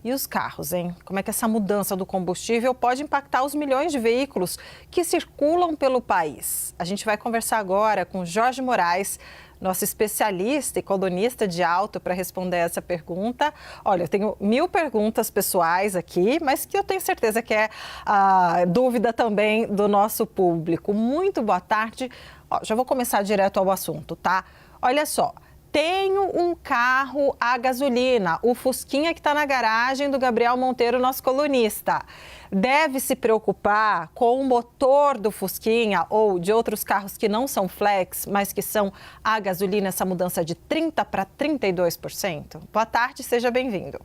E os carros, hein? Como é que essa mudança do combustível pode impactar os milhões de veículos que circulam pelo país? A gente vai conversar agora com Jorge Moraes, nosso especialista e colunista de auto, para responder essa pergunta. Olha, eu tenho 1000 perguntas pessoais aqui, mas que eu tenho certeza que é a dúvida também do nosso público. Muito boa tarde. Ó, já vou começar direto ao assunto, tá? Olha só. Tenho um carro a gasolina, o Fusquinha que está na garagem do Gabriel Monteiro, nosso colunista. Deve se preocupar com o motor do Fusquinha ou de outros carros que não são flex, mas que são a gasolina, essa mudança de 30% para 32%? Boa tarde, seja bem-vindo.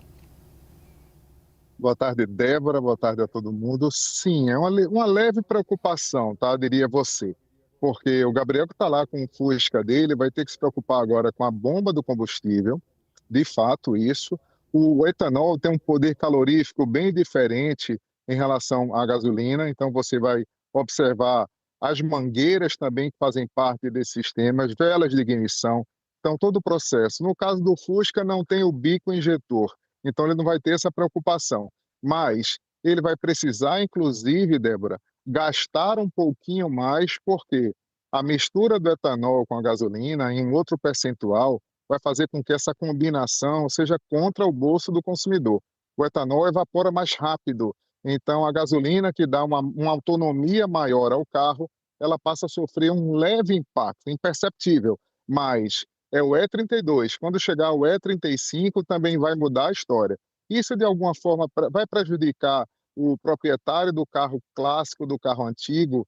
Boa tarde, Débora. Boa tarde a todo mundo. Sim, é uma leve preocupação, tá? Eu diria você. Porque o Gabriel que está lá com o Fusca dele vai ter que se preocupar agora com a bomba do combustível, de fato isso. O etanol tem um poder calorífico bem diferente em relação à gasolina, então você vai observar as mangueiras também que fazem parte desse sistema, as velas de ignição, então todo o processo. No caso do Fusca não tem o bico injetor, então ele não vai ter essa preocupação, mas ele vai precisar, inclusive, Débora, gastar um pouquinho mais, porque a mistura do etanol com a gasolina em um outro percentual vai fazer com que essa combinação seja contra o bolso do consumidor. O etanol evapora mais rápido, então a gasolina que dá uma autonomia maior ao carro, ela passa a sofrer um leve impacto, imperceptível, mas é o E32. Quando chegar o E35 também vai mudar a história. Isso de alguma forma vai prejudicar o proprietário do carro clássico, do carro antigo.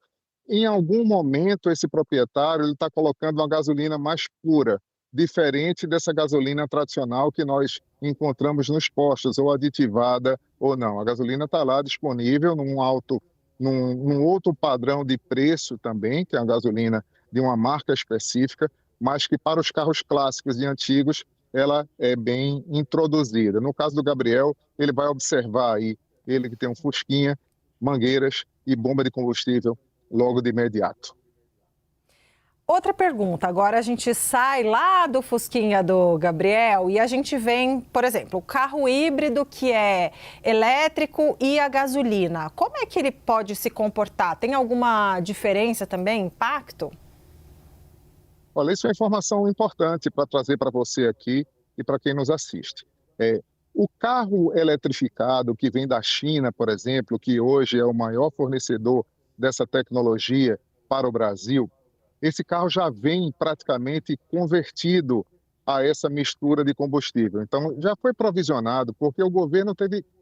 Em algum momento esse proprietário ele está colocando uma gasolina mais pura, diferente dessa gasolina tradicional que nós encontramos nos postos, ou aditivada ou não. A gasolina está lá disponível num outro padrão de preço também, que é a gasolina de uma marca específica, mas que para os carros clássicos e antigos ela é bem introduzida. No caso do Gabriel, ele vai observar aí, ele que tem um Fusquinha, mangueiras e bomba de combustível logo de imediato. Outra pergunta, agora a gente sai lá do Fusquinha do Gabriel e a gente vem, por exemplo, o carro híbrido que é elétrico e a gasolina. Como é que ele pode se comportar? Tem alguma diferença também, impacto? Olha, isso é uma informação importante para trazer para você aqui e para quem nos assiste. O carro eletrificado que vem da China, por exemplo, que hoje é o maior fornecedor dessa tecnologia para o Brasil, esse carro já vem praticamente convertido a essa mistura de combustível. Então, já foi provisionado, porque o governo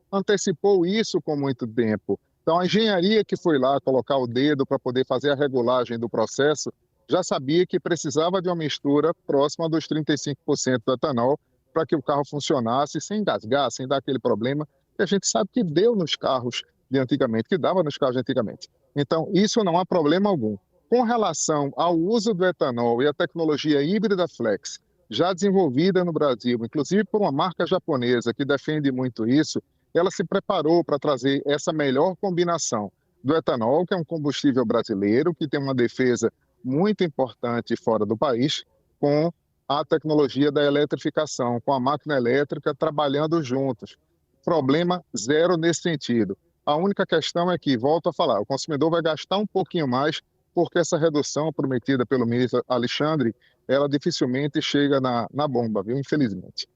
antecipou isso com muito tempo. Então, a engenharia que foi lá colocar o dedo para poder fazer a regulagem do processo, já sabia que precisava de uma mistura próxima dos 35% do etanol para que o carro funcionasse sem engasgar, sem dar aquele problema que a gente sabe que deu nos carros de antigamente, que dava nos carros de antigamente. Então, isso não há problema algum. Com relação ao uso do etanol e a tecnologia híbrida flex, já desenvolvida no Brasil, inclusive por uma marca japonesa que defende muito isso, ela se preparou para trazer essa melhor combinação do etanol, que é um combustível brasileiro, que tem uma defesa muito importante fora do país, com a tecnologia da eletrificação, com a máquina elétrica trabalhando juntos. Problema zero nesse sentido. A única questão é que, volto a falar, o consumidor vai gastar um pouquinho mais, porque essa redução prometida pelo ministro Alexandre, ela dificilmente chega na bomba, viu? Infelizmente.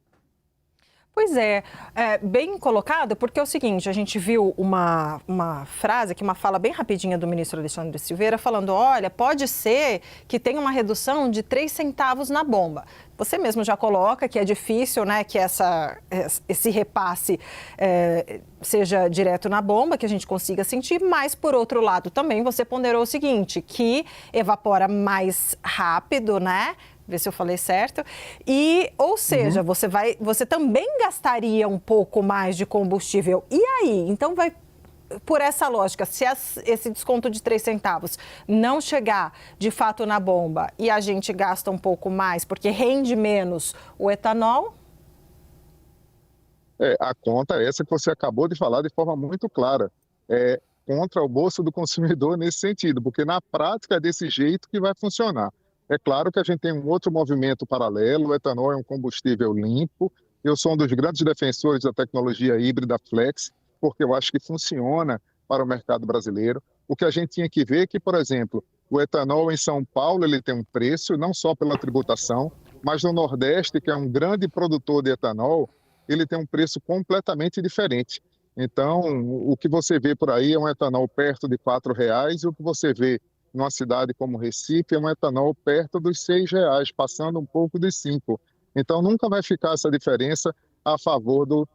Pois é, bem colocado, porque é o seguinte, a gente viu uma frase aqui, uma fala bem rapidinha do ministro Alexandre Silveira, falando, olha, pode ser que tenha uma redução de 3 centavos na bomba. Você mesmo já coloca que é difícil, né, que esse repasse seja direto na bomba, que a gente consiga sentir, mas, por outro lado, também você ponderou o seguinte, que evapora mais rápido, né? Ver se eu falei certo. E, ou seja, você também gastaria um pouco mais de combustível. E aí? Então, por essa lógica, se esse desconto de 3 centavos não chegar de fato na bomba e a gente gasta um pouco mais, porque rende menos o etanol? A conta é essa que você acabou de falar de forma muito clara. É contra o bolso do consumidor nesse sentido, porque na prática é desse jeito que vai funcionar. É claro que a gente tem um outro movimento paralelo, o etanol é um combustível limpo, Eu sou um dos grandes defensores da tecnologia híbrida flex, porque eu acho que funciona para o mercado brasileiro. O que a gente tinha que ver é que, por exemplo, o etanol em São Paulo ele tem um preço, não só pela tributação, mas no Nordeste, que é um grande produtor de etanol, ele tem um preço completamente diferente. Então, o que você vê por aí é um etanol perto de R$ 4, e o que você vê numa cidade como Recife é um etanol perto dos R$ 6, passando um pouco dos 5. Então, nunca vai ficar essa diferença a favor do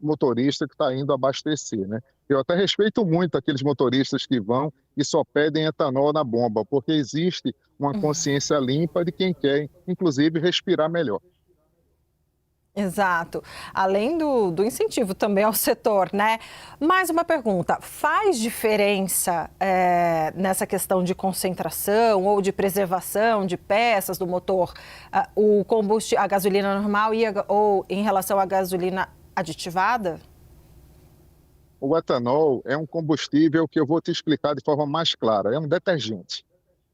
motorista que está indo abastecer, né? Eu até respeito muito aqueles motoristas que vão e só pedem etanol na bomba, porque existe uma consciência limpa de quem quer, inclusive, respirar melhor. Exato. Além do incentivo também ao setor, né? Mais uma pergunta: faz diferença nessa questão de concentração ou de preservação de peças do motor, o combustível, a gasolina normal ou em relação à gasolina aditivada? O etanol é um combustível que eu vou te explicar de forma mais clara, é um detergente.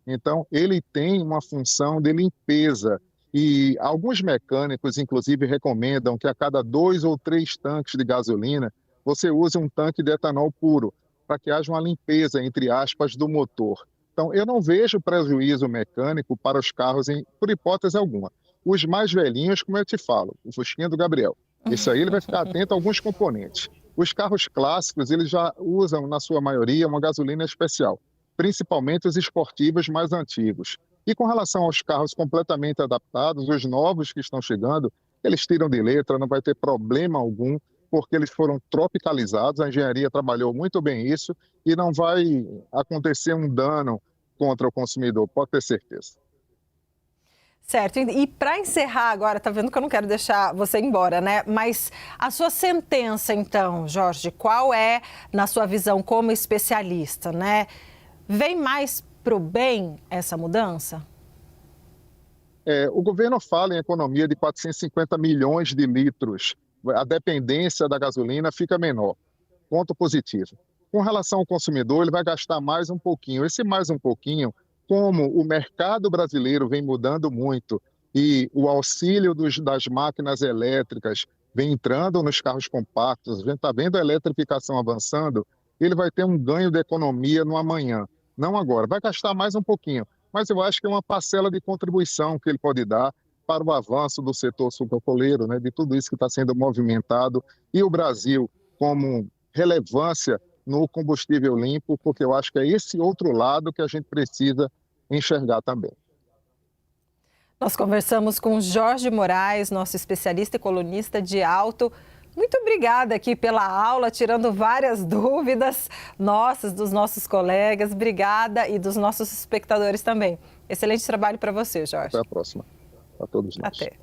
Então, ele tem uma função de limpeza e alguns mecânicos, inclusive, recomendam que a cada 2 ou 3 tanques de gasolina, você use um tanque de etanol puro, para que haja uma limpeza, entre aspas, do motor. Então, eu não vejo prejuízo mecânico para os carros, por hipótese alguma. Os mais velhinhos, como eu te falo, o Fusquinha do Gabriel, isso aí ele vai ficar atento a alguns componentes. Os carros clássicos, eles já usam, na sua maioria, uma gasolina especial, principalmente os esportivos mais antigos. E com relação aos carros completamente adaptados, os novos que estão chegando, eles tiram de letra, não vai ter problema algum, porque eles foram tropicalizados, a engenharia trabalhou muito bem isso e não vai acontecer um dano contra o consumidor, pode ter certeza. Certo. E para encerrar agora, tá vendo que eu não quero deixar você embora, né? Mas a sua sentença, então, Jorge, qual é, na sua visão como especialista, né? Vem mais para o bem essa mudança? O governo fala em economia de 450 milhões de litros. A dependência da gasolina fica menor. Ponto positivo. Com relação ao consumidor, ele vai gastar mais um pouquinho. Esse mais um pouquinho, como o mercado brasileiro vem mudando muito e o auxílio das máquinas elétricas vem entrando nos carros compactos, a gente está vendo a eletrificação avançando, ele vai ter um ganho de economia no amanhã. Não agora, vai gastar mais um pouquinho, mas eu acho que é uma parcela de contribuição que ele pode dar para o avanço do setor sucroalcooleiro, né, de tudo isso que está sendo movimentado, e o Brasil como relevância no combustível limpo, porque eu acho que é esse outro lado que a gente precisa enxergar também. Nós conversamos com Jorge Moraes, nosso especialista e colunista de auto. Muito obrigada aqui pela aula, tirando várias dúvidas nossas, dos nossos colegas. Obrigada, e dos nossos espectadores também. Excelente trabalho para você, Jorge. Até a próxima. A todos nós. Até.